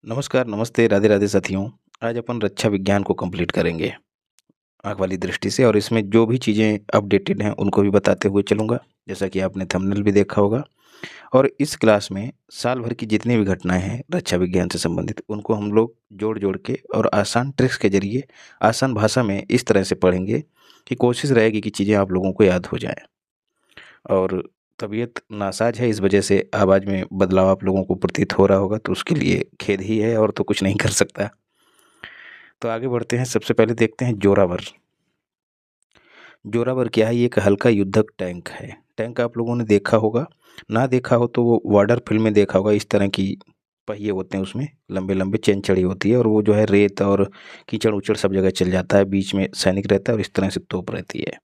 नमस्कार, नमस्ते, राधे राधे साथियों। आज अपन रक्षा विज्ञान को कंप्लीट करेंगे आँख वाली दृष्टि से और इसमें जो भी चीज़ें अपडेटेड हैं उनको भी बताते हुए चलूँगा, जैसा कि आपने थंबनेल भी देखा होगा। और इस क्लास में साल भर की जितनी भी घटनाएँ हैं रक्षा विज्ञान से संबंधित उनको हम लोग जोड़-जोड़ के और आसान ट्रिक्स के ज़रिए आसान भाषा में इस तरह से पढ़ेंगे कि कोशिश रहेगी कि चीज़ें आप लोगों को याद हो जाएँ। और तबीयत नासाज है, इस वजह से आवाज़ में बदलाव आप लोगों को प्रतीत हो रहा होगा, तो उसके लिए खेद ही है और तो कुछ नहीं कर सकता। तो आगे बढ़ते हैं, सबसे पहले देखते हैं जोरावर। जोरावर क्या है? ये एक हल्का युद्धक टैंक है। टैंक आप लोगों ने देखा होगा, ना देखा हो तो वो वॉर फ़िल्म में देखा होगा। इस तरह की पहिए होते हैं, उसमें लंबे-लंबे चेन चढ़ी होती है और वो जो है रेत और कीचड़-उचड़ सब जगह चल जाता है, बीच में सैनिक रहता है और इस तरह से तोप रहती है।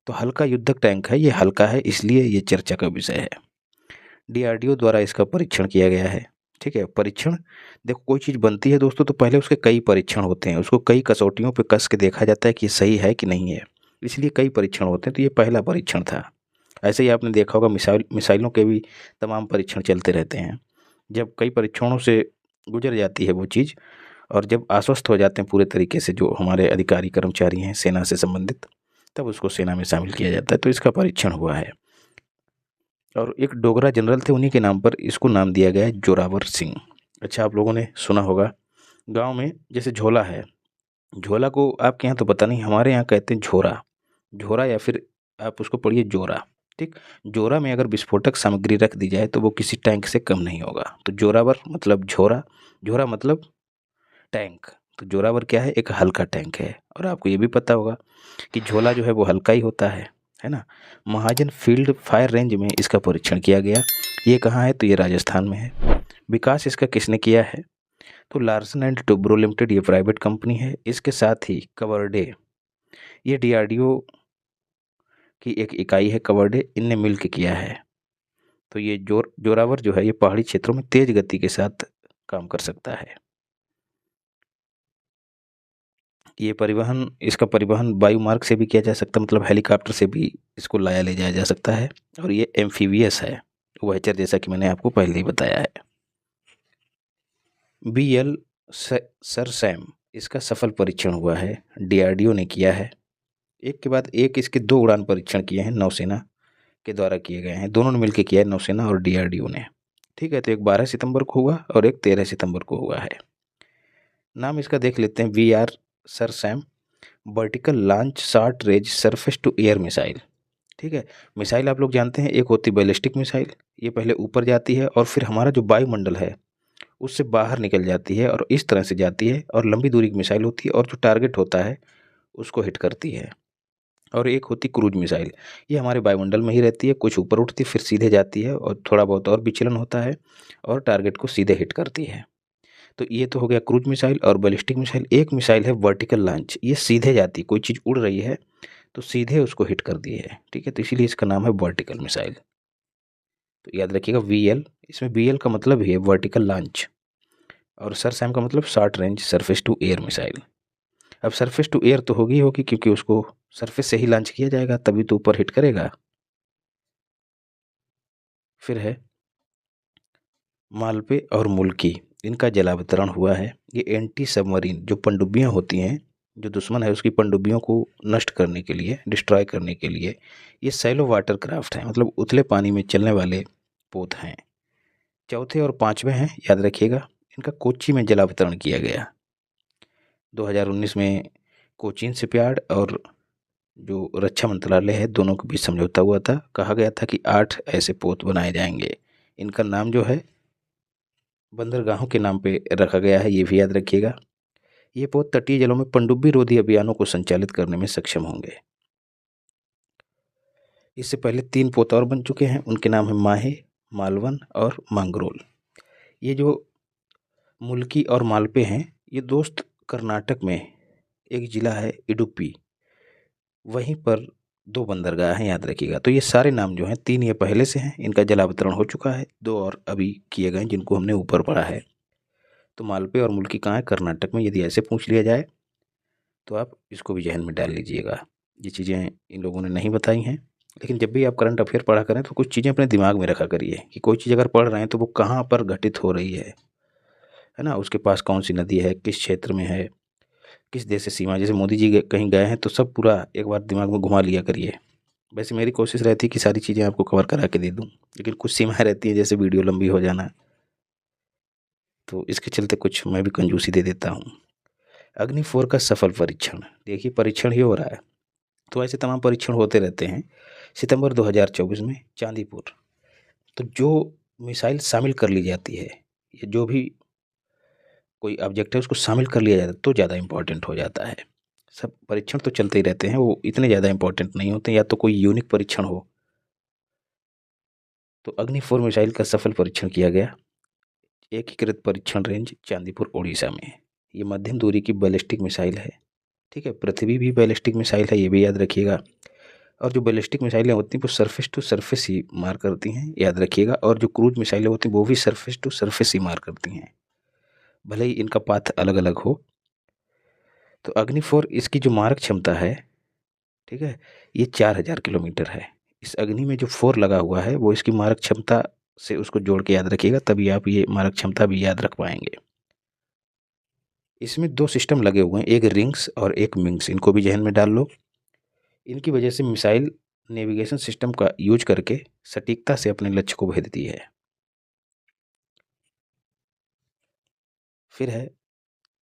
तो हल्का युद्धक टैंक है, ये हल्का है इसलिए ये चर्चा का विषय है। डीआरडीओ द्वारा इसका परीक्षण किया गया है। ठीक है, परीक्षण, देखो कोई चीज़ बनती है दोस्तों तो पहले उसके कई परीक्षण होते हैं, उसको कई कसौटियों पे कस के देखा जाता है कि ये सही है कि नहीं है, इसलिए कई परीक्षण होते हैं, तो ये पहला परीक्षण था। ऐसे ही आपने देखा होगा मिसाइलों के भी तमाम परीक्षण चलते रहते हैं। जब कई परीक्षणों से गुजर जाती है वो चीज़ और जब आश्वस्त हो जाते हैं पूरे तरीके से जो हमारे अधिकारी कर्मचारी हैं सेना से संबंधित, तब उसको सेना में शामिल किया जाता है, तो इसका परीक्षण हुआ है। और एक डोगरा जनरल थे, उन्हीं के नाम पर इसको नाम दिया गया है जोरावर सिंह। अच्छा, आप लोगों ने सुना होगा गाँव में जैसे झोला है, झोला को आपके यहाँ तो पता नहीं, हमारे यहाँ कहते हैं झोरा। झोरा या फिर आप उसको पढ़िए जोरा। ठीक, जोरा में अगर विस्फोटक सामग्री रख दी जाए तो वो किसी टैंक से कम नहीं होगा। तो जोरावर मतलब झोरा, झोरा मतलब टैंक। तो जोरावर क्या है? एक हल्का टैंक है। और आपको ये भी पता होगा कि झोला जो है वो हल्का ही होता है ना? महाजन फील्ड फायर रेंज में इसका परीक्षण किया गया। ये कहाँ है? तो ये राजस्थान में है। विकास इसका किसने किया है? तो लार्सन एंड टुब्रो लिमिटेड, ये प्राइवेट कंपनी है। इसके साथ ही कवर्डे, ये डीआरडीओ की एक इकाई है कवर्डे, इनने मिल के किया है। तो ये जोरावर जो है ये पहाड़ी क्षेत्रों में तेज गति के साथ काम कर सकता है। ये परिवहन, इसका परिवहन वायु मार्ग से भी किया जा सकता है, मतलब हेलीकॉप्टर से भी इसको लाया ले जाया जा सकता है। और ये एम्फीबियस है, उभयचर, जैसा कि मैंने आपको पहले ही बताया है। BL सरसैम, इसका सफल परीक्षण हुआ है, डीआरडीओ ने किया है। एक के बाद एक इसके 2 उड़ान परीक्षण किए हैं, नौसेना के द्वारा किए गए हैं। दोनों ने मिलकर किया है, नौसेना और डीआरडीओ ने। ठीक है, तो एक 12 सितंबर को हुआ और एक 13 सितंबर को हुआ है। नाम इसका देख लेते हैं, VR SRSAM vertical launch short range surface to air missile. ठीक है, मिसाइल आप लोग जानते हैं, एक होती बैलिस्टिक मिसाइल, ये पहले ऊपर जाती है और फिर हमारा जो वायुमंडल है उससे बाहर निकल जाती है और इस तरह से जाती है, और लंबी दूरी की मिसाइल होती है और जो टारगेट होता है उसको हिट करती है। और एक होती क्रूज मिसाइल, ये हमारे वायुमंडल में ही रहती है, कुछ ऊपर उठती फिर सीधे जाती है और थोड़ा बहुत और विचलन होता है और टारगेट को सीधे हिट करती है। तो ये तो हो गया क्रूज मिसाइल और बैलिस्टिक मिसाइल। एक मिसाइल है वर्टिकल लॉन्च, ये सीधे जाती है, कोई चीज़ उड़ रही है तो सीधे उसको हिट कर दी है। ठीक है, तो इसीलिए इसका नाम है वर्टिकल मिसाइल। तो याद रखिएगा VL, इसमें BL का मतलब ही है वर्टिकल लॉन्च और सरसैम का मतलब short range surface to air missile. अब सरफेस टू एयर तो होगी होगी क्योंकि उसको सरफेस से ही लॉन्च किया जाएगा, तभी तो ऊपर हिट करेगा। फिर है मालपे और मुल्की, इनका जलावतरण हुआ है। ये एंटी सबमरीन जो पनडुब्बियाँ होती हैं, जो दुश्मन है उसकी पनडुब्बियों को नष्ट करने के लिए, डिस्ट्रॉय करने के लिए, ये सैलो वाटर क्राफ्ट हैं, मतलब उथले पानी में चलने वाले पोत हैं। चौथे और पाँचवें हैं, याद रखिएगा, इनका कोच्चि में जलावतरण किया गया 2019 में। कोचीन शिपयार्ड और जो रक्षा मंत्रालय है दोनों के बीच समझौता हुआ था। कहा गया था कि 8 ऐसे पोत बनाए जाएंगे। इनका नाम जो है बंदरगाहों के नाम पे रखा गया है, ये भी याद रखिएगा। ये पोत तटीय जलों में पनडुब्बी रोधी अभियानों को संचालित करने में सक्षम होंगे। इससे पहले 3 पोत और बन चुके हैं, उनके नाम है माहे, मालवन और मांगरोल। ये जो मुल्की और मालपे हैं, ये दोस्त कर्नाटक में एक ज़िला है इडुप्पी, वहीं पर 2 बंदरगाह हैं, याद रखिएगा। तो ये सारे नाम जो हैं, 3 ये पहले से हैं, इनका जलावतरण हो चुका है, 2 और अभी किए गए जिनको हमने ऊपर पढ़ा है। तो मालपे और मुल्की कहाँ है? कर्नाटक में। यदि ऐसे पूछ लिया जाए तो आप इसको भी जहन में डाल लीजिएगा। ये चीज़ें इन लोगों ने नहीं बताई हैं, लेकिन जब भी आप करंट अफेयर पढ़ा करें तो कुछ चीज़ें अपने दिमाग में रखा करिए कि कोई चीज़ अगर पढ़ रहे हैं तो वो कहाँ पर घटित हो रही है। है ना, उसके पास कौन सी नदी है, किस क्षेत्र में है, किस देश से सीमा। जैसे मोदी जी कहीं गए हैं तो सब पूरा एक बार दिमाग में घुमा लिया करिए। वैसे मेरी कोशिश रहती है कि सारी चीज़ें आपको कवर करा के दे दूँ, लेकिन कुछ सीमाएँ रहती हैं, जैसे वीडियो लंबी हो जाना, तो इसके चलते कुछ मैं भी कंजूसी दे देता हूँ। अग्नि 4 का सफल परीक्षण, देखिए परीक्षण ही हो रहा है, तो ऐसे तमाम परीक्षण होते रहते हैं। सितंबर 2024 में चांदीपुर, तो जो मिसाइल शामिल कर ली जाती है, ये जो भी कोई ऑब्जेक्ट है उसको शामिल कर लिया जाता है तो ज़्यादा इम्पोर्टेंट हो जाता है। सब परीक्षण तो चलते ही रहते हैं, वो इतने ज़्यादा इम्पोर्टेंट नहीं होते, या तो कोई यूनिक परीक्षण हो। तो अग्नि 4 मिसाइल का सफल परीक्षण किया गया, एकीकृत परीक्षण रेंज चांदीपुर ओडिशा में। ये मध्यम दूरी की बैलिस्टिक मिसाइल है, ठीक है। पृथ्वी भी बैलिस्टिक मिसाइल है, ये भी याद रखिएगा। और जो बैलिस्टिक मिसाइलें होती हैं वो सरफेस टू सरफेस ही मार करती हैं, याद रखिएगा। और जो क्रूज मिसाइलें होती हैं वो भी सरफेस टू सरफेस ही मार करती हैं, भले ही इनका पाथ अलग अलग हो। तो अग्नि 4 इसकी जो मारक क्षमता है, ठीक है, ये 4000 किलोमीटर है। इस अग्नि में जो 4 लगा हुआ है वो इसकी मारक क्षमता से उसको जोड़ के याद रखिएगा, तभी आप ये मारक क्षमता भी याद रख पाएंगे। इसमें 2 सिस्टम लगे हुए हैं, एक रिंग्स और एक मिंग्स, इनको भी जहन में डाल लो। इनकी वजह से मिसाइल नेविगेशन सिस्टम का यूज करके सटीकता से अपने लक्ष्य को भेजती है। फिर है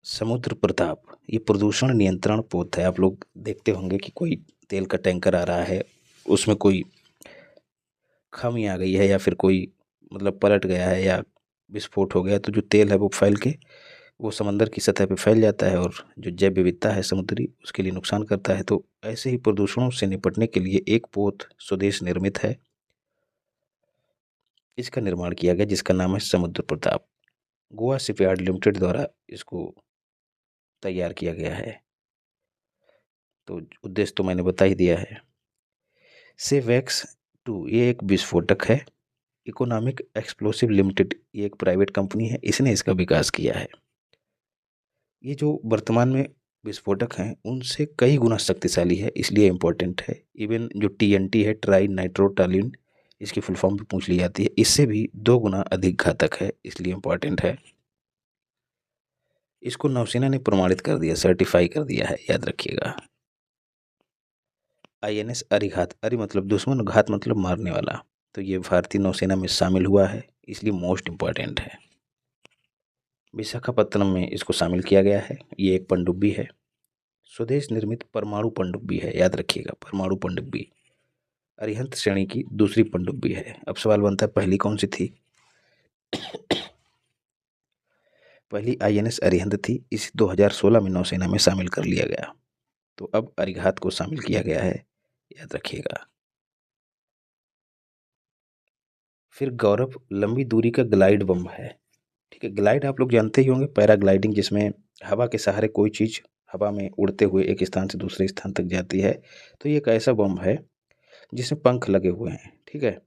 समुद्र प्रताप, ये प्रदूषण नियंत्रण पोत है। आप लोग देखते होंगे कि कोई तेल का टैंकर आ रहा है, उसमें कोई खामी आ गई है या फिर कोई मतलब पलट गया है या विस्फोट हो गया, तो जो तेल है वो फैल के वो समंदर की सतह पे फैल जाता है और जो जैव विविधता है समुद्री, उसके लिए नुकसान करता है। तो ऐसे ही प्रदूषणों से निपटने के लिए एक पोत स्वदेश निर्मित है, इसका निर्माण किया गया, जिसका नाम है समुद्र प्रताप। गोवा शिपयार्ड लिमिटेड द्वारा इसको तैयार किया गया है। तो उद्देश्य तो मैंने बता ही दिया है। सेवैक्स 2 ये एक विस्फोटक है, इकोनॉमिक एक्सप्लोसिव लिमिटेड ये एक प्राइवेट कंपनी है, इसने इसका विकास किया है। ये जो वर्तमान में विस्फोटक हैं उनसे कई गुना शक्तिशाली है, इसलिए इम्पोर्टेंट है। इवन जो TNT है, ट्राई नाइट्रोटॉल्यून, इसकी फुल फॉर्म भी पूछ ली जाती है, इससे भी 2 गुना अधिक घातक है, इसलिए इम्पोर्टेंट है। इसको नौसेना ने प्रमाणित कर दिया, सर्टिफाई कर दिया है, याद रखिएगा। INS अरिघात, अरि मतलब दुश्मन, घात मतलब मारने वाला, तो ये भारतीय नौसेना में शामिल हुआ है, इसलिए मोस्ट इम्पॉर्टेंट है। विशाखापत्तनम में इसको शामिल किया गया है, ये एक पनडुब्बी है, स्वदेश निर्मित परमाणु पनडुब्बी है, याद रखिएगा परमाणु पनडुब्बी। अरिहंत श्रेणी की दूसरी पनडुब्बी है। अब सवाल बनता है पहली कौन सी थी? पहली INS अरिहंत थी, इस 2016 में नौसेना में शामिल कर लिया गया, तो अब अरिघात को शामिल किया गया है, याद रखिएगा। फिर गौरव लंबी दूरी का ग्लाइड बम है, ठीक है। ग्लाइड आप लोग जानते ही होंगे, पैराग्लाइडिंग, जिसमें हवा के सहारे कोई चीज़ हवा में उड़ते हुए एक स्थान से दूसरे स्थान तक जाती है। तो ये एक ऐसा बम है जिसमें पंख लगे हुए हैं, ठीक है,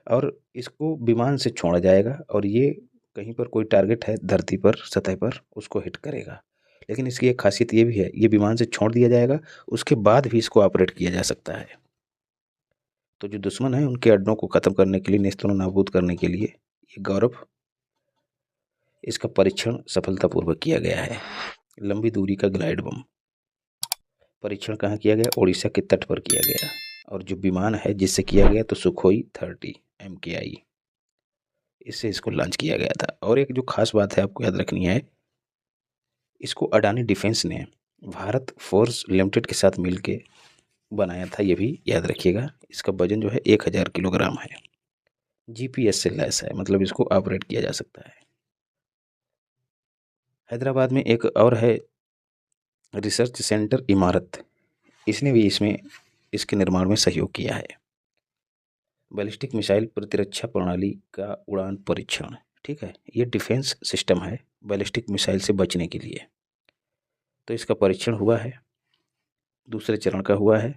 और इसको विमान से छोड़ा जाएगा और ये कहीं पर कोई टारगेट है धरती पर सतह पर उसको हिट करेगा। लेकिन इसकी एक खासियत ये भी है, ये विमान से छोड़ दिया जाएगा, उसके बाद भी इसको ऑपरेट किया जा सकता है। तो जो दुश्मन है उनके अड्डों को ख़त्म करने के लिए, नेस्तों नाबूद करने के लिए ये गौरव, इसका परीक्षण सफलतापूर्वक किया गया है। लंबी दूरी का ग्लाइड बम परीक्षण कहाँ किया गया? ओडिशा के तट पर किया गया। और जो विमान है जिससे किया गया तो सुखोई 30 MKI, इससे इसको लॉन्च किया गया था। और एक जो खास बात है आपको याद रखनी है, इसको अडानी डिफेंस ने भारत फोर्स लिमिटेड के साथ मिलके बनाया था, ये भी याद रखिएगा। इसका वजन जो है 1000 किलोग्राम है, GPS से लैस है, मतलब इसको ऑपरेट किया जा सकता है। हैदराबाद में एक और है रिसर्च सेंटर इमारत, इसने भी इसके निर्माण में सहयोग किया है। बैलिस्टिक मिसाइल प्रतिरक्षा प्रणाली का उड़ान परीक्षण, ठीक है, ये डिफेंस सिस्टम है बैलिस्टिक मिसाइल से बचने के लिए। तो इसका परीक्षण हुआ है, दूसरे चरण का हुआ है।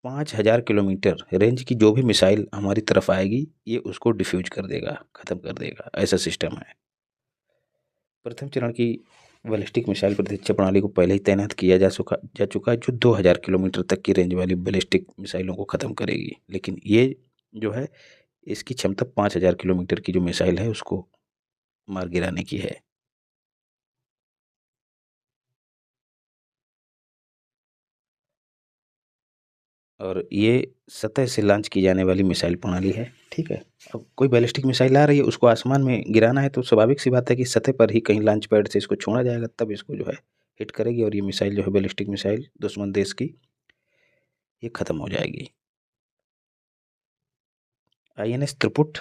5000 किलोमीटर रेंज की जो भी मिसाइल हमारी तरफ आएगी ये उसको डिफ्यूज कर देगा, ख़त्म कर देगा, ऐसा सिस्टम है। प्रथम चरण की बैलिस्टिक मिसाइल प्रतिरक्षा प्रणाली को पहले ही तैनात किया जा चुका है, जो 2000 किलोमीटर तक की रेंज वाली बैलिस्टिक मिसाइलों को ख़त्म करेगी। लेकिन ये जो है इसकी क्षमता 5000 किलोमीटर की जो मिसाइल है उसको मार गिराने की है। और ये सतह से लॉन्च की जाने वाली मिसाइल प्रणाली है। ठीक है, अब कोई बैलिस्टिक मिसाइल आ रही है, उसको आसमान में गिराना है तो स्वाभाविक सी बात है कि सतह पर ही कहीं लॉन्च पैड से इसको छोड़ा जाएगा, तब इसको जो है हिट करेगी और ये मिसाइल जो है बैलिस्टिक मिसाइल दुश्मन देश की ये ख़त्म हो जाएगी। INS त्रिपुट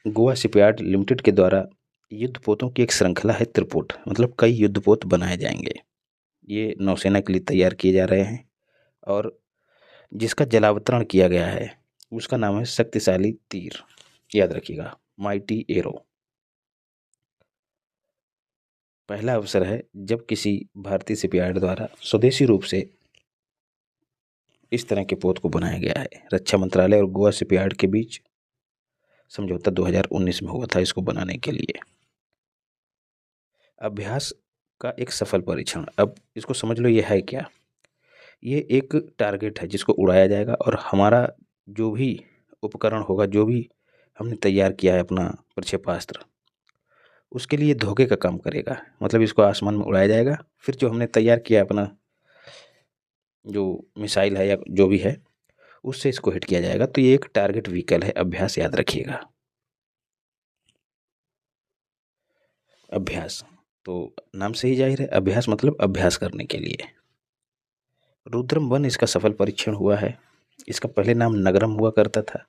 गोवा शिपयार्ड लिमिटेड के द्वारा युद्धपोतों की एक श्रृंखला है। त्रिपुट मतलब कई युद्धपोत बनाए जाएंगे। ये नौसेना के लिए तैयार किए जा रहे हैं और जिसका जलावतरण किया गया है उसका नाम है शक्तिशाली तीर, याद रखिएगा, माइटी एरो। पहला अवसर है जब किसी भारतीय शिपयार्ड द्वारा स्वदेशी रूप से इस तरह के पोत को बनाया गया है। रक्षा मंत्रालय और गोवा शिपयार्ड के बीच समझौता 2019 में हुआ था इसको बनाने के लिए। अभ्यास का एक सफल परीक्षण, अब इसको समझ लो ये है क्या। ये एक टारगेट है जिसको उड़ाया जाएगा और हमारा जो भी उपकरण होगा, जो भी हमने तैयार किया है अपना प्रक्षेपास्त्र, उसके लिए धोखे का काम करेगा। मतलब इसको आसमान में उड़ाया जाएगा, फिर जो हमने तैयार किया अपना जो मिसाइल है या जो भी है उससे इसको हिट किया जाएगा। तो ये एक टारगेट व्हीकल है। अभ्यास याद रखिएगा। अभ्यास तो नाम से ही जाहिर है, अभ्यास मतलब अभ्यास करने के लिए। रुद्रम 1 इसका सफल परीक्षण हुआ है। इसका पहले नाम नगरम हुआ करता था,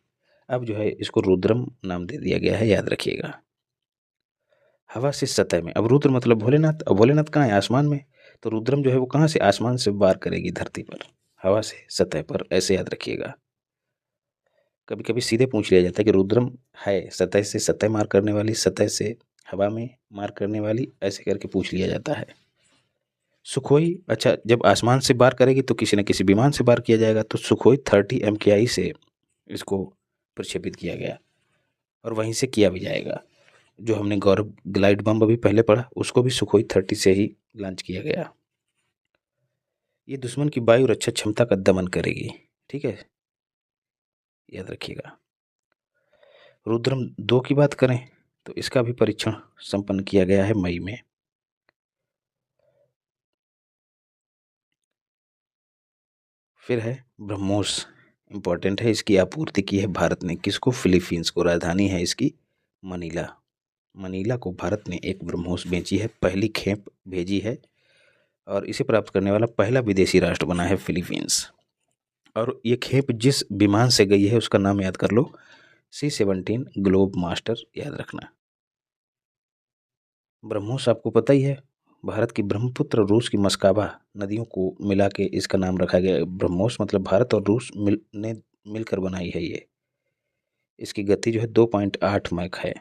अब जो है इसको रुद्रम नाम दे दिया गया है, याद रखिएगा। हवा से सतह में, अब रुद्र मतलब भोलेनाथ, अब भोलेनाथ कहाँ है? आसमान में। तो रुद्रम जो है वो कहाँ से? आसमान से वार करेगी धरती पर, हवा से सतह पर, ऐसे याद रखिएगा। कभी कभी सीधे पूछ लिया जाता है कि रुद्रम है सतह से सतह मार करने वाली, सतह से हवा में मार करने वाली, ऐसे करके पूछ लिया जाता है। सुखोई, अच्छा जब आसमान से वार करेगी तो किसी न किसी विमान से वार किया जाएगा, तो सुखोई 30 MKI से इसको प्रक्षेपित किया गया और वहीं से किया भी जाएगा। जो हमने गौरव ग्लाइड बम अभी पहले पढ़ा उसको भी सुखोई 30 से ही लॉन्च किया गया। ये दुश्मन की वायु रक्षा क्षमता का दमन करेगी। ठीक है, याद रखिएगा। रुद्रम 2 की बात करें तो इसका भी परीक्षण संपन्न किया गया है मई में। फिर है ब्रह्मोस, इंपॉर्टेंट है। इसकी आपूर्ति की है भारत ने किसको? फिलीपींस को। राजधानी है इसकी मनीला। मनीला को भारत ने एक ब्रह्मोस बेची है, पहली खेप भेजी है और इसे प्राप्त करने वाला पहला विदेशी राष्ट्र बना है फिलीपींस। और ये खेप जिस विमान से गई है उसका नाम याद कर लो, C-17 ग्लोब मास्टर, याद रखना। ब्रह्मोस आपको पता ही है, भारत की ब्रह्मपुत्र और रूस की मस्काबा नदियों को मिला के इसका नाम रखा गया है ब्रह्मोस। मतलब भारत और रूस ने मिलकर बनाई है ये। इसकी गति जो है 2.8 मैक है।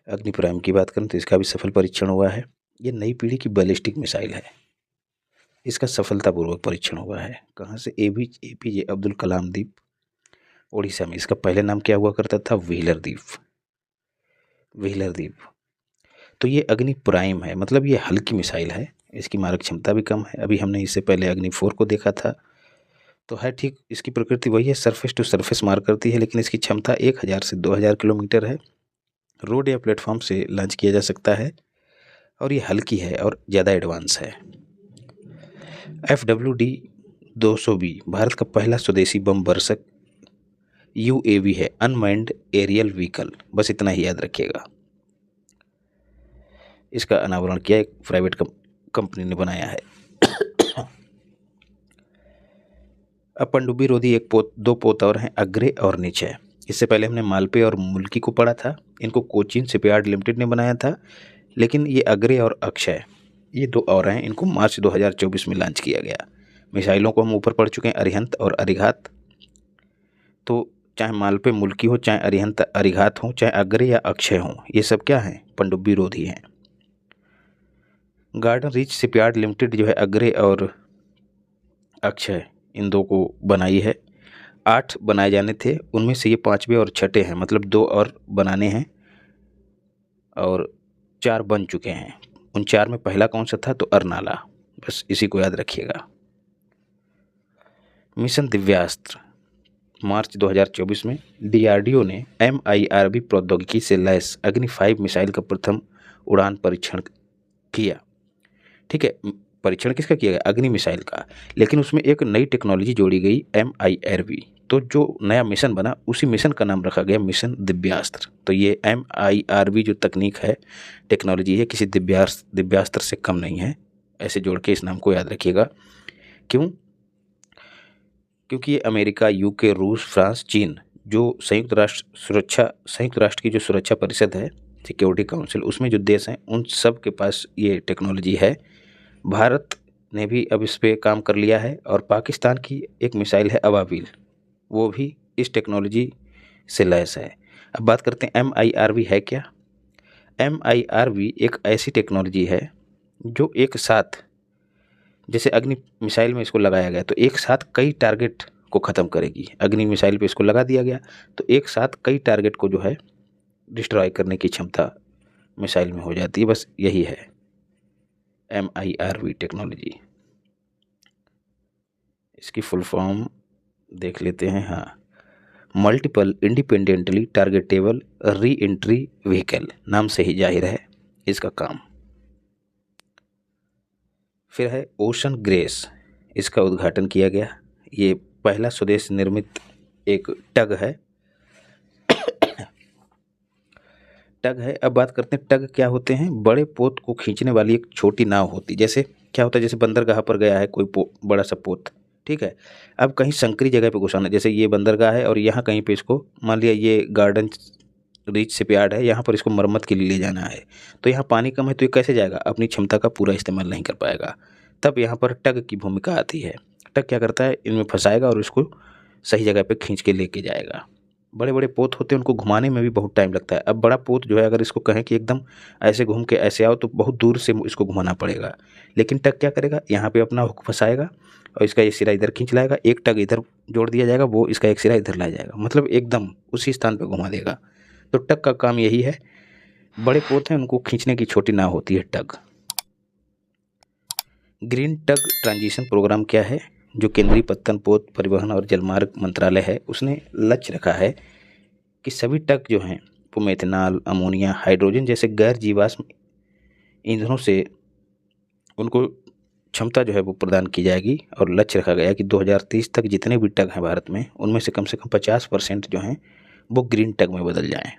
अग्नि प्राइम की बात करें तो इसका भी सफल परीक्षण हुआ है। ये नई पीढ़ी की बैलिस्टिक मिसाइल है। इसका सफलतापूर्वक परीक्षण हुआ है। कहाँ से? APJ अब्दुल कलाम द्वीप, उड़ीसा में। इसका पहले नाम क्या हुआ करता था? व्हीलर द्वीप। व्हीलर द्वीप। तो ये अग्नि प्राइम है, मतलब ये हल्की मिसाइल है, इसकी मारक क्षमता भी कम है। अभी हमने इससे पहले अग्नि 4 को देखा था, तो है ठीक, इसकी प्रकृति वही है, सरफेस टू सरफेस मार करती है, लेकिन इसकी क्षमता 1000 से 2000 किलोमीटर है। रोड या प्लेटफॉर्म से लॉन्च किया जा सकता है और ये हल्की है और ज़्यादा एडवांस है। FWD 200B भारत का पहला स्वदेशी बम वर्षक UAV है, अनमैन्ड एरियल व्हीकल। बस इतना ही याद रखिएगा। इसका अनावरण किया एक प्राइवेट कंपनी ने बनाया है। अब पनडुब्बी रोधी एक पोत, 2 पोत और हैं, अग्रे और निचय। इससे पहले हमने मालपे और मुल्की को पढ़ा था। इनको कोचीन शिपयार्ड लिमिटेड ने बनाया था, लेकिन ये अग्रे और अक्षय ये 2 और हैं, इनको मार्च 2024 में लॉन्च किया गया। मिसाइलों को हम ऊपर पढ़ चुके हैं, अरिहंत और अरिघात। तो चाहे मालपे मुल्की हो, चाहे अरिहंत अरिघात हो, चाहे अग्रे या अक्षय हो, ये सब क्या हैं? पनडुब्बी रोधी हैं। गार्डन रीच शिपयार्ड लिमिटेड जो है अग्रे और अक्षय इन 2 को बनाई है। 8 बनाए जाने थे, उनमें से ये 5वें और 6ठे हैं, मतलब 2 और बनाने हैं और 4 बन चुके हैं। उन 4 में पहला कौन सा था? तो अरनाला। बस इसी को याद रखिएगा। मिशन दिव्यास्त्र मार्च 2024 में DRDO ने MIRV प्रौद्योगिकी से लैस अग्नि 5 मिसाइल का प्रथम उड़ान परीक्षण किया। ठीक है, परीक्षण किसका किया गया, अग्नि मिसाइल का। लेकिन उसमें एक नई टेक्नोलॉजी जोड़ी गई MIRV। तो जो नया मिशन बना उसी मिशन का नाम रखा गया मिशन दिव्यास्त्र। तो ये MIRV जो तकनीक है, टेक्नोलॉजी है, किसी दिव्यास्त्र से कम नहीं है। ऐसे जोड़ के इस नाम को याद रखिएगा। क्यों? क्योंकि ये अमेरिका, UK, रूस, फ्रांस, चीन जो संयुक्त राष्ट्र की जो सुरक्षा परिषद है, सिक्योरिटी काउंसिल, उसमें जो देश हैं उन सब के पास ये टेक्नोलॉजी है। भारत ने भी अब इस पे काम कर लिया है। और पाकिस्तान की एक मिसाइल है अबाबिल, वो भी इस टेक्नोलॉजी से लैस है। अब बात करते हैं MIRV है क्या। MIRV एक ऐसी टेक्नोलॉजी है जो एक साथ, जैसे अग्नि मिसाइल में इसको लगाया गया तो एक साथ कई टारगेट को ख़त्म करेगी। अग्नि मिसाइल पे इसको लगा दिया गया तो एक साथ कई टारगेट को जो है डिस्ट्रॉय करने की क्षमता मिसाइल में हो जाती है। बस यही है MIRV टेक्नोलॉजी। इसकी फुल फॉर्म देख लेते हैं। हाँ, multiple independently targetable re entry vehicle, नाम से ही जाहिर है इसका काम। फिर है ओशन ग्रेस, इसका उद्घाटन किया गया। ये पहला स्वदेश निर्मित एक टग है। टग है। अब बात करते हैं टग क्या होते हैं। बड़े पोत को खींचने वाली एक छोटी नाव होती। जैसे क्या होता है, जैसे बंदरगाह पर गया है कोई बड़ा सा पोत, ठीक है। अब कहीं संकरी जगह पे घुसाना, जैसे ये बंदरगाह है और यहाँ कहीं पे इसको, मान लिया ये गार्डन रीच शिपयार्ड है, यहाँ पर इसको मरम्मत के लिए ले जाना है। तो यहाँ पानी कम है तो ये कैसे जाएगा, अपनी क्षमता का पूरा इस्तेमाल नहीं कर पाएगा। तब यहाँ पर टग की भूमिका आती है। टग क्या करता है, इनमें फंसाएगा और इसको सही जगह पे खींच के लेके जाएगा। बड़े बड़े पोत होते हैं, उनको घुमाने में भी बहुत टाइम लगता है। अब बड़ा पोत जो है, अगर इसको कहें कि एकदम ऐसे घूम के ऐसे आओ तो बहुत दूर से इसको घुमाना पड़ेगा। लेकिन टग क्या करेगा, यहाँ पे अपना हुक फंसाएगा और इसका एक सिरा इधर खींच लाएगा, एक टग इधर जोड़ दिया जाएगा, वो इसका एक सिरा इधर ला जाएगा, मतलब एकदम उसी स्थान पर घुमा देगा। तो टग का काम यही है। बड़े पोत हैं, उनको खींचने की छोटी नाव होती है टग। ग्रीन टग ट्रांजिशन प्रोग्राम क्या है, जो केंद्रीय पत्तन पोत परिवहन और जलमार्ग मंत्रालय है, उसने लक्ष्य रखा है कि सभी टग जो हैं वो मेथनॉल, अमोनिया, हाइड्रोजन जैसे गैर जीवाश्म ईंधनों से उनको क्षमता जो है वो प्रदान की जाएगी। और लक्ष्य रखा गया कि 2030 तक जितने भी टग हैं भारत में, उनमें से कम 50% जो हैं वो ग्रीन टग में बदल जाएं।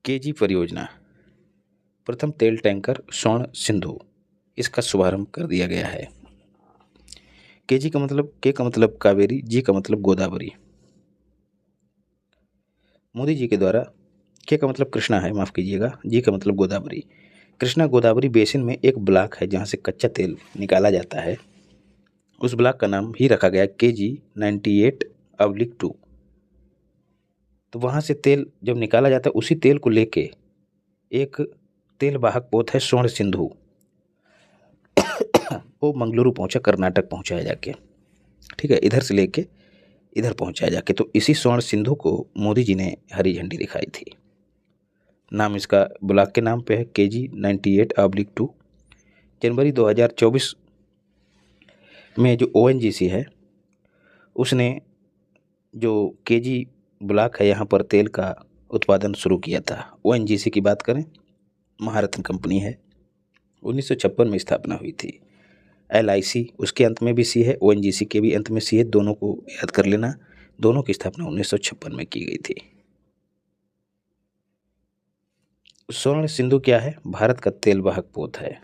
KG परियोजना, प्रथम तेल टैंकर स्वर्ण सिंधु, इसका शुभारंभ कर दिया गया है। KG का मतलब, के का मतलब कावेरी, जी का मतलब गोदावरी। मोदी जी के द्वारा, के का मतलब कृष्णा है, माफ़ कीजिएगा, जी का मतलब गोदावरी। कृष्णा गोदावरी बेसिन में एक ब्लॉक है जहाँ से कच्चा तेल निकाला जाता है। उस ब्लॉक का नाम ही रखा गया KG 98/2। तो वहाँ से तेल जब निकाला जाता है, उसी तेल को लेके एक तेल वाहक पोत है स्वर्ण सिंधु, वो मंगलुरु पहुंचा, कर्नाटक पहुंचाया जाके, ठीक है, इधर से लेके इधर पहुंचाया जाके। तो इसी स्वर्ण सिंधु को मोदी जी ने हरी झंडी दिखाई थी। नाम इसका ब्लॉक के नाम पे है KG 98/2। जनवरी 2024 में जो ONGC है, उसने जो KG ब्लॉक है यहाँ पर तेल का उत्पादन शुरू किया था। ONGC की बात करें, महारत्न कंपनी है, 1956 में स्थापना हुई थी। LIC उसके अंत में भी C है, ONGC के भी अंत में C है, दोनों को याद कर लेना। दोनों की स्थापना 1956 में की गई थी। स्वर्ण सिंधु क्या है, भारत का तेल वाहक पोत है।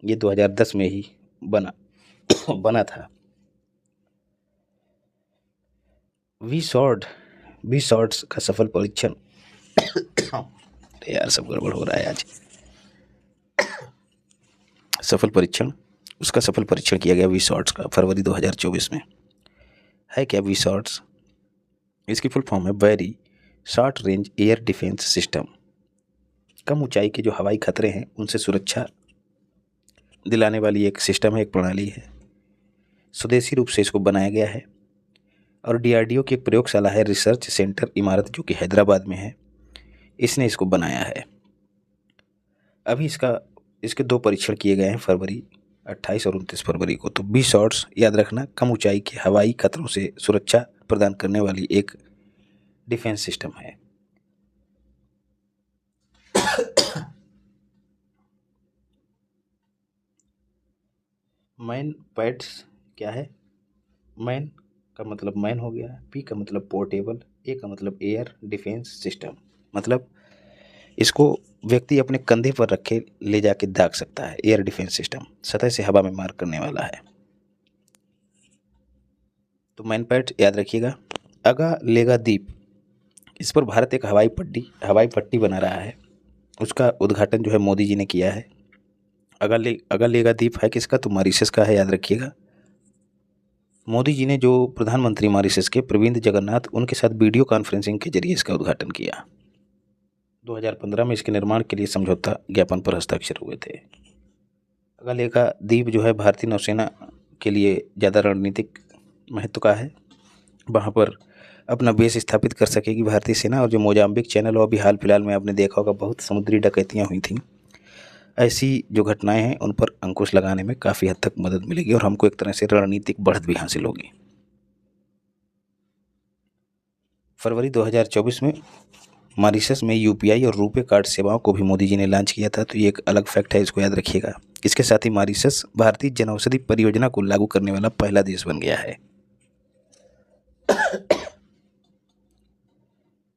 ये 2010 में ही बना था। V-SWORD का सफल परीक्षण यार सब गड़बड़ हो रहा है आज। सफल परीक्षण किया गया V-SWORD का फरवरी 2024 में। है क्या V-SWORD? इसकी फुल फॉर्म है very short range air defence system. कम ऊंचाई के जो हवाई खतरे हैं उनसे सुरक्षा दिलाने वाली एक सिस्टम है, एक प्रणाली है। स्वदेशी रूप से इसको बनाया गया है और DRDO की एक प्रयोगशाला है, रिसर्च सेंटर इमारत, जो कि हैदराबाद में है, इसने इसको बनाया है। अभी इसके 2 परीक्षण किए गए हैं, फरवरी 28 और 29 फरवरी को। तो V-SWORD याद रखना, कम ऊंचाई के हवाई खतरों से सुरक्षा प्रदान करने वाली एक डिफेंस सिस्टम है। मैन पैड्स क्या है? मैन का मतलब मैन हो गया, पी का मतलब पोर्टेबल, ए का मतलब एयर डिफेंस सिस्टम, मतलब इसको व्यक्ति अपने कंधे पर रखे ले जाके दाग सकता है। एयर डिफेंस सिस्टम सतह से हवा में मार करने वाला है। तो मैन पैड याद रखिएगा। अगा लेगा द्वीप, इस पर भारत एक हवाई पट्टी बना रहा है, उसका उद्घाटन जो है मोदी जी ने किया है। अगा लेगा द्वीप है किसका? तो मॉरिशस का है, याद रखिएगा। मोदी जी ने जो प्रधानमंत्री मॉरिशस के प्रविंद जगन्नाथ, उनके साथ वीडियो कॉन्फ्रेंसिंग के जरिए इसका उद्घाटन किया। 2015 में इसके निर्माण के लिए समझौता ज्ञापन पर हस्ताक्षर हुए थे। अगालेका द्वीप जो है भारतीय नौसेना के लिए ज़्यादा रणनीतिक महत्व का है। वहाँ पर अपना बेस स्थापित कर सकेगी भारतीय सेना। और जो मोजाम्बिक चैनल, और अभी हाल फिलहाल में आपने देखा होगा बहुत समुद्री डकैतियाँ हुई थी, ऐसी जो घटनाएं हैं उन पर अंकुश लगाने में काफ़ी हद तक मदद मिलेगी और हमको एक तरह से रणनीतिक बढ़त भी हासिल होगी। फरवरी 2024 में मॉरिशस में यूपीआई और रुपे कार्ड सेवाओं को भी मोदी जी ने लॉन्च किया था। तो ये एक अलग फैक्ट है, इसको याद रखिएगा। इसके साथ ही मॉरिशस भारतीय जनऔषधि परियोजना को लागू करने वाला पहला देश बन गया है।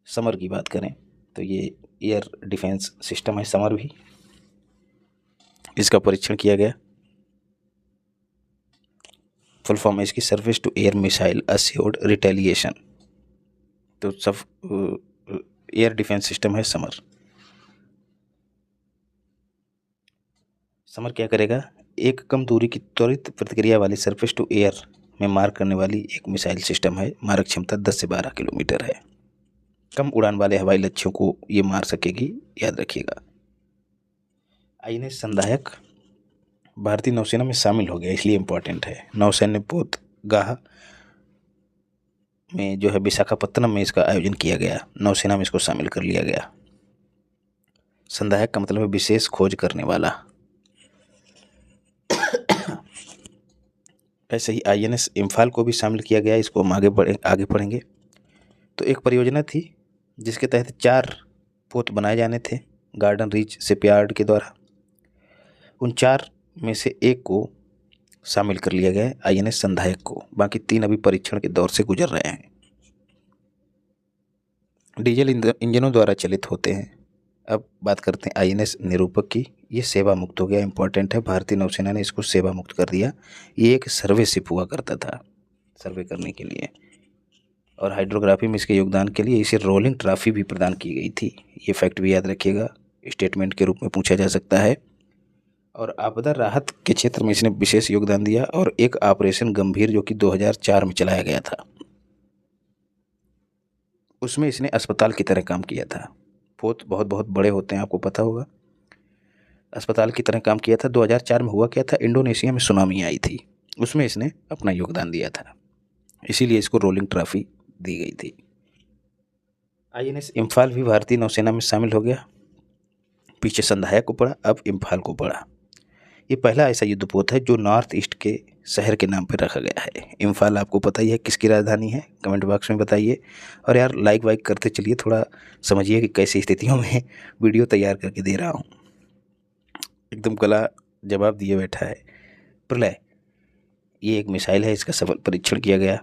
समर की बात करें तो ये एयर डिफेंस सिस्टम है समर भी, इसका परीक्षण किया गया। फुल फॉर्म है इसकी surface to air missile assured retaliation. तो सब एयर डिफेंस सिस्टम है समर। समर क्या करेगा? एक कम दूरी की त्वरित प्रतिक्रिया वाली सरफेस टू एयर में मार करने वाली एक मिसाइल सिस्टम है। मारक क्षमता 10 से 12 किलोमीटर है। कम उड़ान वाले हवाई लक्ष्यों को ये मार सकेगी, याद रखिएगा। आईएनएस संधायक भारतीय नौसेना में शामिल हो गया, इसलिए इम्पोर्टेंट है। नौसैन्य पोत गाह में जो है विशाखापत्तनम में इसका आयोजन किया गया, नौसेना में इसको शामिल कर लिया गया। संधायक का मतलब है विशेष खोज करने वाला। ऐसे ही आईएनएस इम्फाल को भी शामिल किया गया, इसको हम आगे पढ़ेंगे। तो एक परियोजना थी जिसके तहत 4 पोत बनाए जाने थे गार्डन रीच शिपयार्ड के द्वारा। उन 4 में से एक को शामिल कर लिया गया है, आईएनएस संधायक को। बाकी 3 अभी परीक्षण के दौर से गुजर रहे हैं। डीजल इंजनों द्वारा चलित होते हैं। अब बात करते हैं आईएनएस निरूपक की। ये सेवा मुक्त हो गया, इंपॉर्टेंट है। भारतीय नौसेना ने इसको सेवा मुक्त कर दिया। ये एक सर्वे शिप हुआ करता था, सर्वे करने के लिए, और हाइड्रोग्राफी में इसके योगदान के लिए इसे रोलिंग ट्रॉफी भी प्रदान की गई थी। ये फैक्ट भी याद रखिएगा, स्टेटमेंट के रूप में पूछा जा सकता है। और आपदा राहत के क्षेत्र में इसने विशेष योगदान दिया। और एक ऑपरेशन गंभीर जो कि 2004 में चलाया गया था, उसमें इसने अस्पताल की तरह काम किया था। पोत बहुत बहुत बड़े होते हैं, आपको पता होगा। अस्पताल की तरह काम किया था। 2004 में हुआ क्या था, इंडोनेशिया में सुनामी आई थी, उसमें इसने अपना योगदान दिया था, इसीलिए इसको रोलिंग ट्रॉफी दी गई थी। आईएनएस इम्फाल भी भारतीय नौसेना में शामिल हो गया। पीछे संधायक को पड़ा, अब इम्फाल को पड़ा। ये पहला ऐसा युद्धपोत है जो नॉर्थ ईस्ट के शहर के नाम पर रखा गया है। इम्फाल आपको पता ही है किसकी राजधानी है, कमेंट बॉक्स में बताइए। और यार लाइक वाइक करते चलिए, थोड़ा समझिए कि कैसी स्थितियों में वीडियो तैयार करके दे रहा हूँ। एकदम गला जवाब दिए बैठा है। प्रलय, ये एक मिसाइल है, इसका सफल परीक्षण किया गया।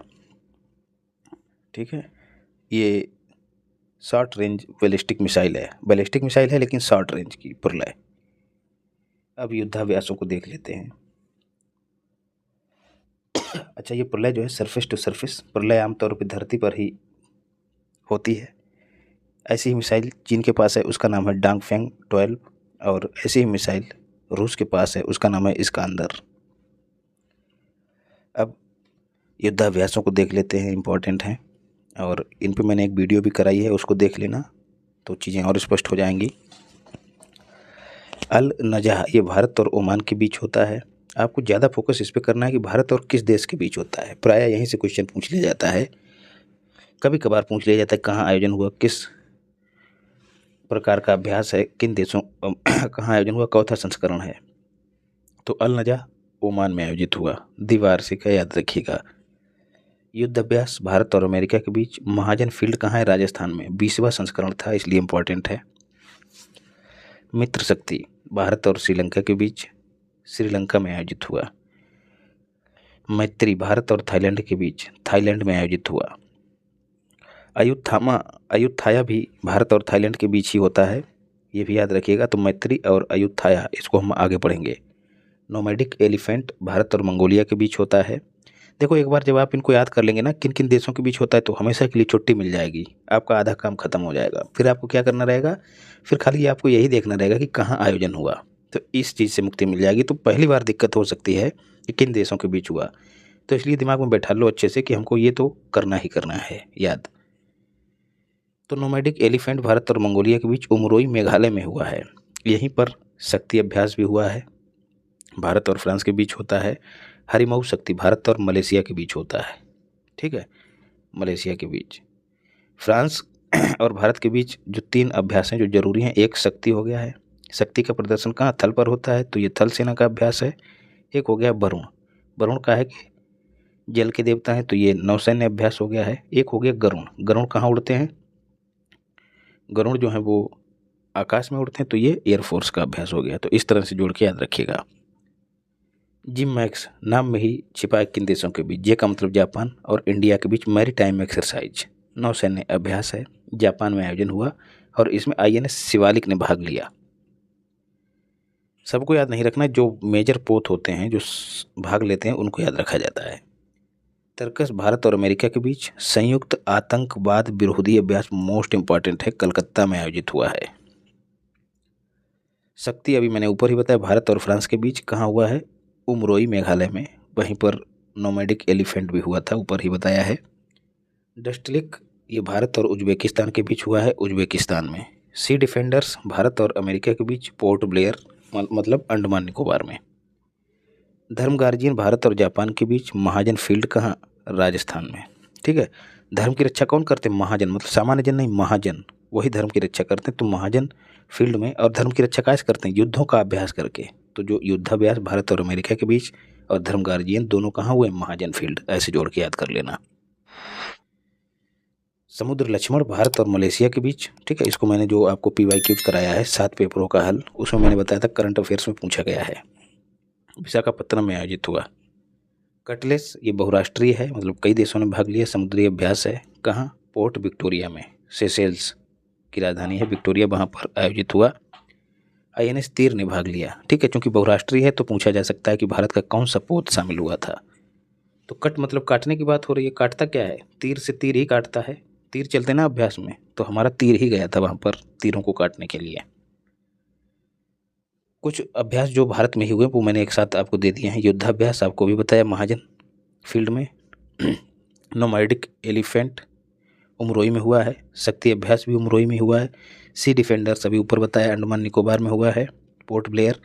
ठीक है, ये शॉर्ट रेंज बैलिस्टिक मिसाइल है लेकिन शॉर्ट रेंज की। प्रलय। अब युद्धाभ्यासों को देख लेते हैं। अच्छा, ये प्रलय जो है सरफेस टू सरफेस प्रलय आमतौर पर धरती पर ही होती है। ऐसी ही मिसाइल चीन के पास है, उसका नाम है डांगफेंग 12। और ऐसी ही मिसाइल रूस के पास है, उसका नाम है इस्कांदर। अब युद्धाभ्यासों को देख लेते हैं, इम्पोर्टेंट हैं। और इन पे मैंने एक वीडियो भी कराई है, उसको देख लेना तो चीज़ें और स्पष्ट हो जाएंगी। अल नजह ये भारत और ओमान के बीच होता है। आपको ज़्यादा फोकस इस पे करना है कि भारत और किस देश के बीच होता है। प्रायः यहीं से क्वेश्चन पूछ लिया जाता है, कभी कभार पूछ लिया जाता है कहाँ आयोजन हुआ, किस प्रकार का अभ्यास है, किन देशों कहाँ आयोजन हुआ, चौथा संस्करण है। तो अल नजह ओमान में आयोजित हुआ, द्विवार्षिक है, याद रखिएगा। युद्ध अभ्यास भारत और अमेरिका के बीच। महाजन फील्ड कहाँ है? राजस्थान में, 20वां संस्करण था, इसलिए इम्पोर्टेंट है। मित्र शक्ति भारत और श्रीलंका के बीच, श्रीलंका में आयोजित हुआ। मैत्री भारत और थाईलैंड के बीच थाईलैंड में आयोजित हुआ। अयुत्थाया भी भारत और थाईलैंड के बीच ही होता है, ये भी याद रखिएगा। तो मैत्री और अयुत्थाया इसको हम आगे पढ़ेंगे। नोमैडिक एलिफेंट भारत और मंगोलिया के बीच होता है। देखो एक बार जब आप इनको याद कर लेंगे ना किन किन देशों के बीच होता है, तो हमेशा के लिए छुट्टी मिल जाएगी, आपका आधा काम खत्म हो जाएगा। फिर आपको क्या करना रहेगा, फिर खाली आपको यही देखना रहेगा कि कहाँ आयोजन हुआ, तो इस चीज़ से मुक्ति मिल जाएगी। तो पहली बार दिक्कत हो सकती है कि किन देशों के बीच हुआ, तो इसलिए दिमाग में बैठा लो अच्छे से कि हमको ये तो करना ही करना है याद। तो नोमैडिक एलिफेंट भारत और मंगोलिया के बीच उमरोई मेघालय में हुआ है। यहीं पर शक्ति अभ्यास भी हुआ है, भारत और फ्रांस के बीच होता है। हरिमऊ शक्ति भारत और मलेशिया के बीच होता है, ठीक है, मलेशिया के बीच। फ्रांस और भारत के बीच जो 3 अभ्यास हैं जो जरूरी हैं, एक शक्ति हो गया है, शक्ति का प्रदर्शन कहाँ थल पर होता है, तो ये थल सेना का अभ्यास है। एक हो गया वरुण, वरुण का है कि जल के देवता हैं, तो ये नौसैन्य अभ्यास हो गया है। एक हो गया गरुण, गरुण कहाँ उड़ते हैं, गरुड़ जो है वो आकाश में उड़ते हैं, तो ये एयरफोर्स का अभ्यास हो गया। तो इस तरह से जोड़ के याद रखिएगा। जिम मैक्स नाम में ही छिपा है किन देशों के बीच, जे का मतलब जापान और इंडिया के बीच मैरीटाइम एक्सरसाइज नौसैन्य अभ्यास है, जापान में आयोजन हुआ और इसमें INS शिवालिक ने भाग लिया। सबको याद नहीं रखना, जो मेजर पोत होते हैं जो भाग लेते हैं उनको याद रखा जाता है। तर्कस भारत और अमेरिका के बीच संयुक्त आतंकवाद विरोधी अभ्यास मोस्ट इंपॉर्टेंट है, कलकत्ता में आयोजित हुआ है। शक्ति अभी मैंने ऊपर ही बताया भारत और फ्रांस के बीच कहाँ हुआ है, उमरोई मेघालय में, वहीं पर नोमैडिक एलिफेंट भी हुआ था, ऊपर ही बताया है। डस्टलिक ये भारत और उज्बेकिस्तान के बीच हुआ है, उज्बेकिस्तान में। सी डिफेंडर्स भारत और अमेरिका के बीच पोर्ट ब्लेयर मतलब अंडमान निकोबार में। धर्म गार्जियन भारत और जापान के बीच महाजन फील्ड कहाँ, राजस्थान में, ठीक है। धर्म की रक्षा कौन करते हैं, महाजन, मतलब सामान्य जन नहीं, महाजन वही धर्म की रक्षा करते हैं। तो महाजन फील्ड में, और धर्म की रक्षा कैसे करते हैं, युद्धों का अभ्यास करके। तो जो युद्धाभ्यास भारत और अमेरिका के बीच और धर्म गार्जियन दोनों कहाँ हुए, महाजन फील्ड, ऐसे जोड़ के याद कर लेना। समुद्र लक्ष्मण भारत और मलेशिया के बीच, ठीक है, इसको मैंने जो आपको PYQ कराया है 7 पेपरों का हल, उसमें मैंने बताया था करंट अफेयर्स में पूछा गया है। विशाखापत्तनम में आयोजित हुआ। कटलेस ये बहुराष्ट्रीय है, मतलब कई देशों ने भाग लिया, समुद्री अभ्यास है। कहाँ, पोर्ट विक्टोरिया में, सेशेल्स की राजधानी है विक्टोरिया, वहाँ पर आयोजित हुआ। INS तीर ने भाग लिया, ठीक है, क्योंकि बहुराष्ट्रीय है तो पूछा जा सकता है कि भारत का कौन सा पोत शामिल हुआ था। तो कट मतलब काटने की बात हो रही है, काटता क्या है, तीर से तीर ही काटता है, तीर चलते ना अभ्यास में, तो हमारा तीर ही गया था वहाँ पर तीरों को काटने के लिए। कुछ अभ्यास जो भारत में ही हुए वो मैंने एक साथ आपको दे दिए हैं। युद्धाभ्यास आपको भी बताया महाजन फील्ड में, नोमैडिक एलिफेंट उमरोई में हुआ है, शक्ति अभ्यास भी उमरोई में हुआ है। सी डिफेंडर्स अभी ऊपर बताया अंडमान निकोबार में हुआ है, पोर्ट ब्लेयर।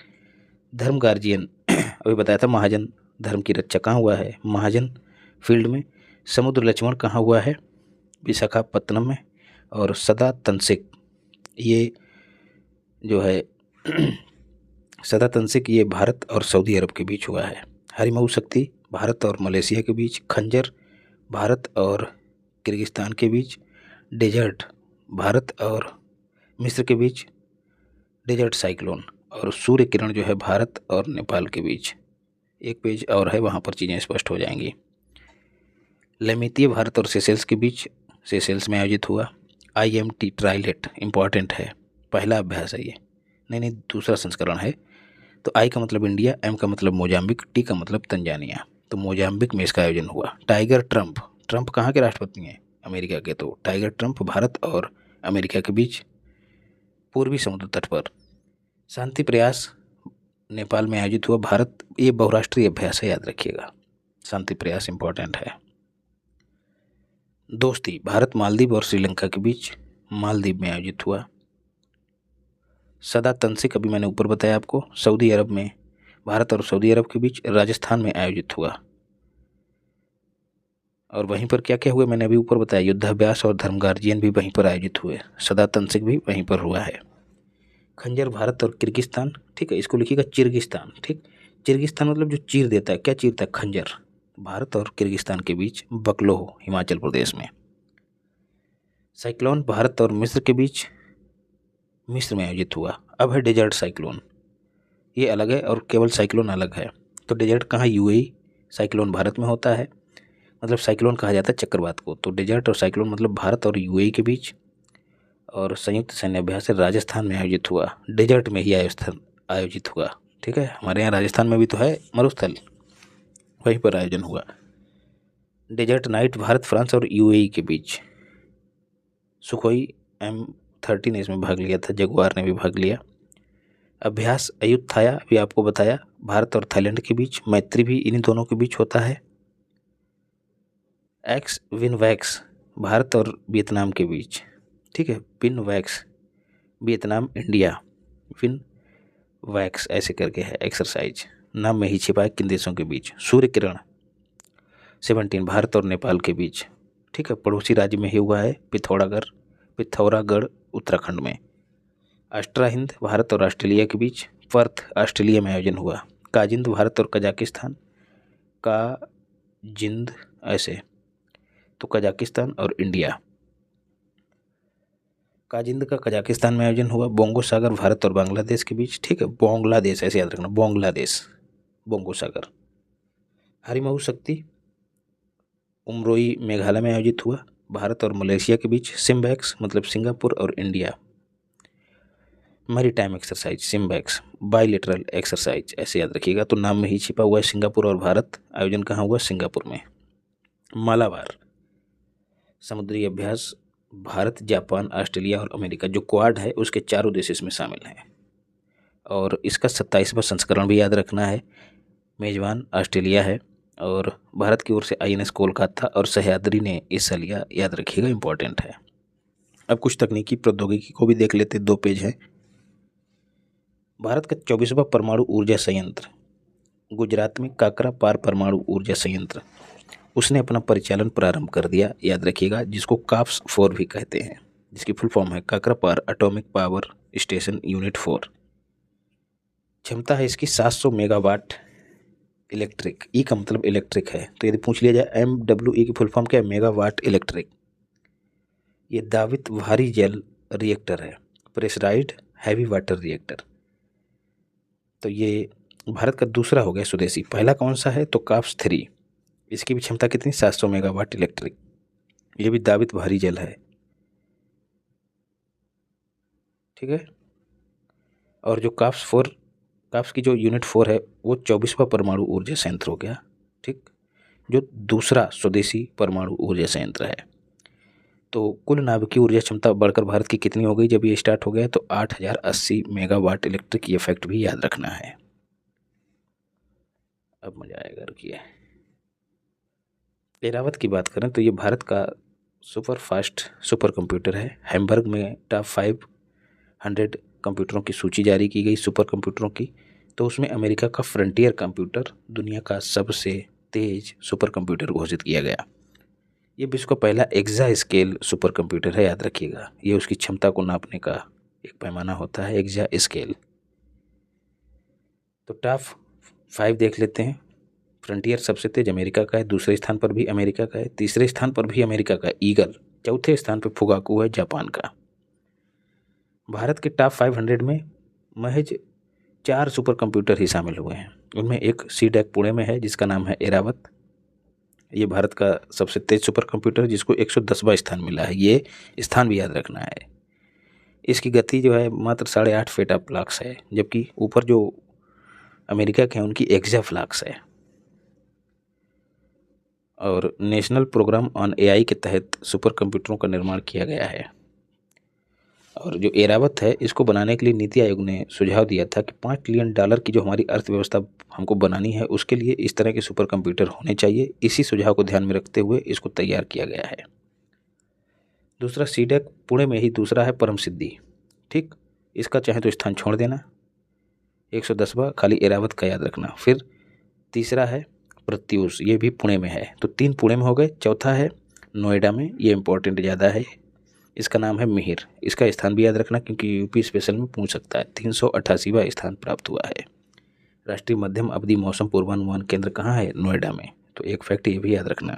धर्म गार्जियन अभी बताया था महाजन धर्म की रक्षा कहाँ हुआ है, महाजन फील्ड में। समुद्र लक्ष्मण कहाँ हुआ है, विशाखापत्तनम में। और सदा तंसिक ये जो है सदा तंसिक ये भारत और सऊदी अरब के बीच हुआ है। हरिमऊ शक्ति भारत और मलेशिया के बीच। खंजर भारत और किर्गिस्तान के बीच। डेजर्ट भारत और मिस्र के बीच, डेजर्ट साइक्लोन। और सूर्य किरण जो है भारत और नेपाल के बीच। एक पेज और है, वहाँ पर चीज़ें स्पष्ट हो जाएंगी। लेमितीय भारत और सेशेल्स के बीच, सेशेल्स में आयोजित हुआ। IMT ट्राइलेट इम्पॉर्टेंट है, पहला अभ्यास है ये, नहीं दूसरा संस्करण है। तो I का मतलब इंडिया, M का मतलब मोजाम्बिक, T का मतलब तंजानिया। तो मोजाम्बिक में इसका आयोजन हुआ। टाइगर ट्रंप, ट्रंप कहाँ के राष्ट्रपति हैं, अमेरिका के। तो टाइगर ट्रंप भारत और अमेरिका के बीच पूर्वी समुद्र तट पर। शांति प्रयास नेपाल में आयोजित हुआ। भारत, ये बहुराष्ट्रीय अभ्यास है, याद रखिएगा, शांति प्रयास इंपॉर्टेंट है। दोस्ती भारत मालदीव और श्रीलंका के बीच, मालदीव में आयोजित हुआ। सदा तंसिक अभी मैंने ऊपर बताया आपको, सऊदी अरब में, भारत और सऊदी अरब के बीच, राजस्थान में आयोजित हुआ। और वहीं पर क्या क्या हुए मैंने अभी ऊपर बताया, युद्धाभ्यास और धर्म गार्जियन भी वहीं पर आयोजित हुए। सदा तंसिक भी वहीं पर हुआ है। खंजर भारत और किर्गिस्तान, ठीक है, इसको लिखिएगा चिर्गिस्तान, ठीक, चिर्गिस्तान मतलब जो चीर देता है, क्या चीरता है, खंजर। भारत और किर्गिस्तान के बीच, बकलोह हिमाचल प्रदेश में। साइक्लोन भारत और मिस्र के बीच, मिस्र में आयोजित हुआ। अब है डेजर्ट साइक्लोन, ये अलग है और केवल साइक्लोन अलग है। तो डेजर्ट कहाँ, UAE, साइक्लोन भारत में होता है, मतलब साइक्लोन कहा जाता है चक्रवात को। तो डेजर्ट और साइक्लोन मतलब भारत और यूएई के बीच। और संयुक्त सैन्य अभ्यास राजस्थान में आयोजित हुआ, डेजर्ट में ही आयोजित हुआ। ठीक है, हमारे यहाँ राजस्थान में भी तो है मरुस्थल, वहीं पर आयोजन हुआ। डेजर्ट नाइट भारत, फ्रांस और यूएई के बीच। सुखोई M13 ने इसमें भाग लिया था, जगुआर ने भी भाग लिया। अभ्यास अयुत्थाया भी आपको बताया, भारत और थाईलैंड के बीच, मैत्री भी इन्हीं दोनों के बीच होता है। एक्स विनवैक्स भारत और वियतनाम के बीच। ठीक है, विनवैक्स वियतनाम इंडिया, विन वैक्स ऐसे करके है एक्सरसाइज, नाम में ही छिपा है किन देशों के बीच। सूर्य किरण 17 भारत और नेपाल के बीच। ठीक है, पड़ोसी राज्य में ही हुआ है, पिथौरागढ़ उत्तराखंड में। अष्ट्रा हिंद भारत और ऑस्ट्रेलिया के बीच, पर्थ ऑस्ट्रेलिया में आयोजन हुआ। काजिंद भारत और कजाकिस्तान, काजिंद ऐसे, तो कजाकिस्तान और इंडिया। काजिंद का कजाकिस्तान में आयोजन हुआ। बोंगो सागर भारत और बांग्लादेश के बीच। ठीक है, बांग्लादेश ऐसे याद रखना, बांग्लादेश, बोंगो सागर। हरिमऊ शक्ति उमरोई मेघालय में आयोजित हुआ, भारत और मलेशिया के बीच। सिम्बैक्स मतलब सिंगापुर और India. Maritime exercise SIMBEX, bilateral exercise ऐसे याद रखिएगा, तो नाम में ही छिपा हुआ है सिंगापुर और भारत। आयोजन कहाँ हुआ? सिंगापुर में। मालाबार समुद्री अभ्यास, भारत, जापान, ऑस्ट्रेलिया और अमेरिका, जो क्वाड है उसके चारों देश इसमें शामिल हैं। और इसका 27वां संस्करण भी याद रखना है। मेजबान ऑस्ट्रेलिया है और भारत की ओर से INS कोलकाता और सह्याद्री ने हिस्सा लिया, याद रखिएगा, इंपॉर्टेंट है। अब कुछ तकनीकी प्रौद्योगिकी को भी देख लेते, 2 पेज हैं। भारत का 24वां परमाणु ऊर्जा संयंत्र गुजरात में काकरा पार परमाणु ऊर्जा संयंत्र, उसने अपना परिचालन प्रारंभ कर दिया, याद रखिएगा, जिसको काप्स 4 भी कहते हैं, जिसकी फुल फॉर्म है काकरा पार एटॉमिक पावर स्टेशन यूनिट 4। क्षमता है इसकी 700 मेगावाट इलेक्ट्रिक। ई का मतलब इलेक्ट्रिक है, तो यदि पूछ लिया जाए MWE की फुल फॉर्म क्या है? Megawatt electric. ये दावित भारी जल रिएक्टर है, प्रेशराइज्ड हैवी वाटर रिएक्टर। तो ये भारत का दूसरा हो गया स्वदेशी। पहला कौन सा है? तो काप्स 3। इसकी भी क्षमता कितनी? 700 मेगावाट इलेक्ट्रिक। ये भी दावित भारी जल है। ठीक है, और जो काप्स की जो यूनिट 4 है वो 24वां परमाणु ऊर्जा संयंत्र हो गया। ठीक, जो दूसरा स्वदेशी परमाणु ऊर्जा संयंत्र है। तो कुल नाभिकीय ऊर्जा क्षमता बढ़कर भारत की कितनी हो गई जब ये स्टार्ट हो गया? तो 8080 मेगावाट इलेक्ट्रिक। ये फैक्ट भी याद रखना है। अब मजा आएगा, रुकिए। एरावत की बात करें तो ये भारत का सुपर फास्ट सुपर कंप्यूटर है। हैम्बर्ग में टॉप 500 कंप्यूटरों की सूची जारी की गई सुपर कंप्यूटरों की, तो उसमें अमेरिका का फ्रंटियर कंप्यूटर दुनिया का सबसे तेज सुपर कंप्यूटर घोषित किया गया। ये विश्व का पहला एक्सा स्केल सुपर कंप्यूटर है, याद रखिएगा। ये उसकी क्षमता को नापने का एक पैमाना होता है, एक्सा स्केल। तो टॉप 5 देख लेते हैं। फ्रंटियर सबसे तेज अमेरिका का है, दूसरे स्थान पर भी अमेरिका का है, तीसरे स्थान पर भी अमेरिका का ईगल, चौथे स्थान पर फुगाकू है जापान का। भारत के टॉप 500 में महज 4 सुपर कंप्यूटर ही शामिल हुए हैं। उनमें एक सीडैक पुणे में है जिसका नाम है एरावत। ये भारत का सबसे तेज सुपर कंप्यूटर, जिसको 110वां स्थान मिला है। ये स्थान भी याद रखना है। इसकी गति जो है मात्र 8.5 पेटाफ्लॉक्स है, जबकि ऊपर जो अमेरिका के हैं उनकी एक्साफ्लॉक्स है। और नेशनल प्रोग्राम ऑन AI के तहत सुपर कंप्यूटरों का निर्माण किया गया है। और जो एरावत है, इसको बनाने के लिए नीति आयोग ने सुझाव दिया था कि $5 ट्रिलियन की जो हमारी अर्थव्यवस्था हमको बनानी है, उसके लिए इस तरह के सुपर कंप्यूटर होने चाहिए। इसी सुझाव को ध्यान में रखते हुए इसको तैयार किया गया है। दूसरा सीडैक पुणे में ही दूसरा है परम सिद्धि। ठीक, इसका चाहे तो स्थान छोड़ देना, 110वां खाली एरावत का याद रखना। फिर तीसरा है प्रत्यूष, ये भी पुणे में है। तो 3 पुणे में हो गए। चौथा है नोएडा में, ये इंपॉर्टेंट ज़्यादा है, इसका नाम है मिहिर। इसका स्थान भी याद रखना क्योंकि यूपी स्पेशल में पूछ सकता है। 388वां स्थान प्राप्त हुआ है। राष्ट्रीय मध्यम अवधि मौसम पूर्वानुमान केंद्र कहाँ है? नोएडा में। तो एक फैक्ट ये भी याद रखना।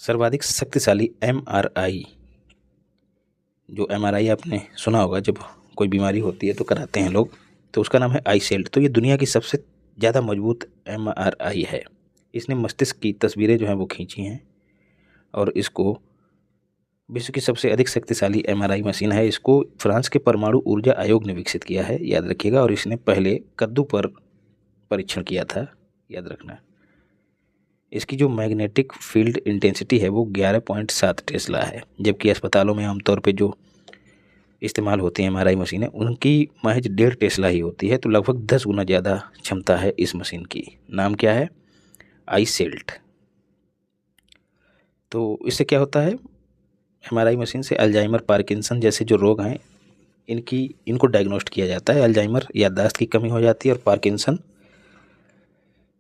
सर्वाधिक शक्तिशाली MRI, जो MRI आपने सुना होगा, जब कोई बीमारी होती है तो कराते हैं लोग, तो उसका नाम है आईसेल्ट। तो ये दुनिया की सबसे ज़्यादा मजबूत MRI है। इसने मस्तिष्क की तस्वीरें जो हैं वो खींची हैं और इसको विश्व की सबसे अधिक शक्तिशाली MRI मशीन है। इसको फ्रांस के परमाणु ऊर्जा आयोग ने विकसित किया है, याद रखिएगा। और इसने पहले कद्दू पर परीक्षण किया था, याद रखना। इसकी जो मैग्नेटिक फील्ड इंटेंसिटी है वो 11.7 टेस्ला है, जबकि अस्पतालों में आमतौर पे जो इस्तेमाल होती हैं MRI मशीनें उनकी महज 1.5 टेस्ला ही होती है। तो लगभग 10 गुना ज़्यादा क्षमता है इस मशीन की। नाम क्या है? आईसेल्ट। तो इससे क्या होता है? MRI मशीन से अल्जाइमर, पार्किंसन जैसे जो रोग हैं इनको डायग्नोस्ट किया जाता है। अल्जाइमर याददाश्त की कमी हो जाती है और पार्किंसन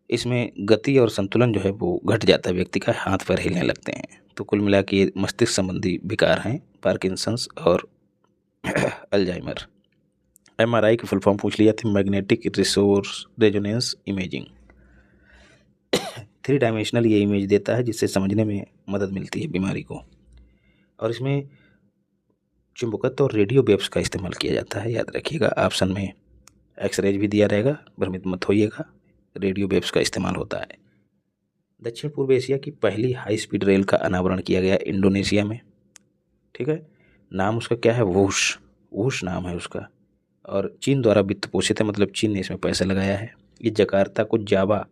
इसमें गति और संतुलन जो है वो घट जाता है, व्यक्ति का हाथ पैर हिलने लगते हैं। तो कुल मिला के ये मस्तिष्क संबंधी विकार हैं, पार्किंसंस और अल्जाइमर। MRI की फुल फॉर्म पूछ लिया थी, magnetic resource resonance imaging. 3 dimensional ये इमेज देता है जिससे समझने में मदद मिलती है बीमारी को। और इसमें चुंबकत्व और रेडियो वेव्स का इस्तेमाल किया जाता है, याद रखिएगा। ऑप्शन में एक्सरेज भी दिया रहेगा, भ्रमित मत होइएगा। रेडियो वेव्स का इस्तेमाल होता है। दक्षिण पूर्व एशिया की पहली हाई स्पीड रेल का अनावरण किया गया इंडोनेशिया में, ठीक है। नाम उसका क्या है? वूश। वूश नाम है उसका। और चीन द्वारा वित्त पोषित है, मतलब चीन ने इसमें पैसा लगाया है। ये जकार्ता को जावा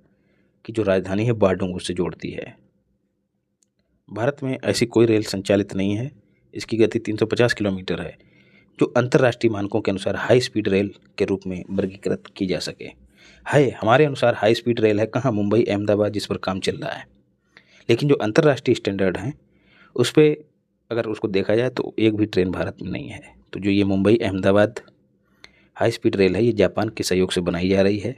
की जो राजधानी है बाडुंग उससे जोड़ती है। भारत में ऐसी कोई रेल संचालित नहीं है। इसकी गति 350 किलोमीटर है, जो अंतर्राष्ट्रीय मानकों के अनुसार हाई स्पीड रेल के रूप में वर्गीकृत की जा सके। है हमारे अनुसार हाई स्पीड रेल है कहाँ? मुंबई अहमदाबाद, जिस पर काम चल रहा है। लेकिन जो अंतर्राष्ट्रीय स्टैंडर्ड हैं उस पर अगर उसको देखा जाए तो एक भी ट्रेन भारत में नहीं है। तो जो ये Mumbai Ahmedabad high speed rail है ये जापान के सहयोग से बनाई जा रही है।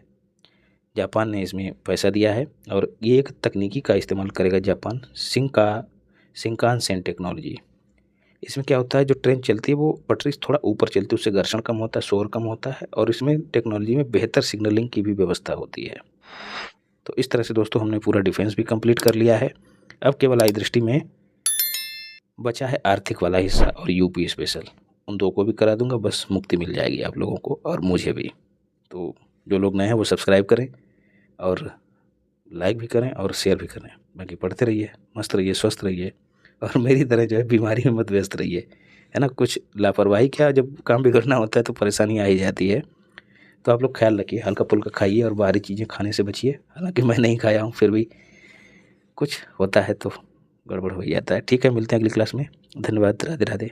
जापान ने इसमें पैसा दिया है और ये एक तकनीकी का इस्तेमाल करेगा जापान, शिंकानसेन टेक्नोलॉजी। इसमें क्या होता है, जो ट्रेन चलती है वो पटरी से थोड़ा ऊपर चलती है, उससे घर्षण कम होता है, शोर कम होता है और इसमें टेक्नोलॉजी में बेहतर सिग्नलिंग की भी व्यवस्था होती है। तो इस तरह से दोस्तों हमने पूरा डिफेंस भी कंप्लीट कर लिया है। अब केवल आई दृष्टि में बचा है आर्थिक वाला हिस्सा और यूपी स्पेशल। उन दो को भी करा दूंगा, बस मुक्ति मिल जाएगी आप लोगों को और मुझे भी। तो जो लोग नए हैं वो सब्सक्राइब करें और लाइक भी करें और शेयर भी करें। बाकी पढ़ते रहिए, मस्त रहिए, स्वस्थ रहिए और मेरी तरह जो है बीमारी में मत व्यस्त रहिए, है ना। कुछ लापरवाही, क्या जब काम बिगड़ना होता है तो परेशानी आ ही जाती है। तो आप लोग ख्याल रखिए, हल्का फुल्का खाइए और बाहरी चीज़ें खाने से बचिए। हालांकि मैं नहीं खाया हूँ, फिर भी कुछ होता है तो गड़बड़ हो जाता है। ठीक है, मिलते हैं अगली क्लास में। धन्यवाद, राधे राधे।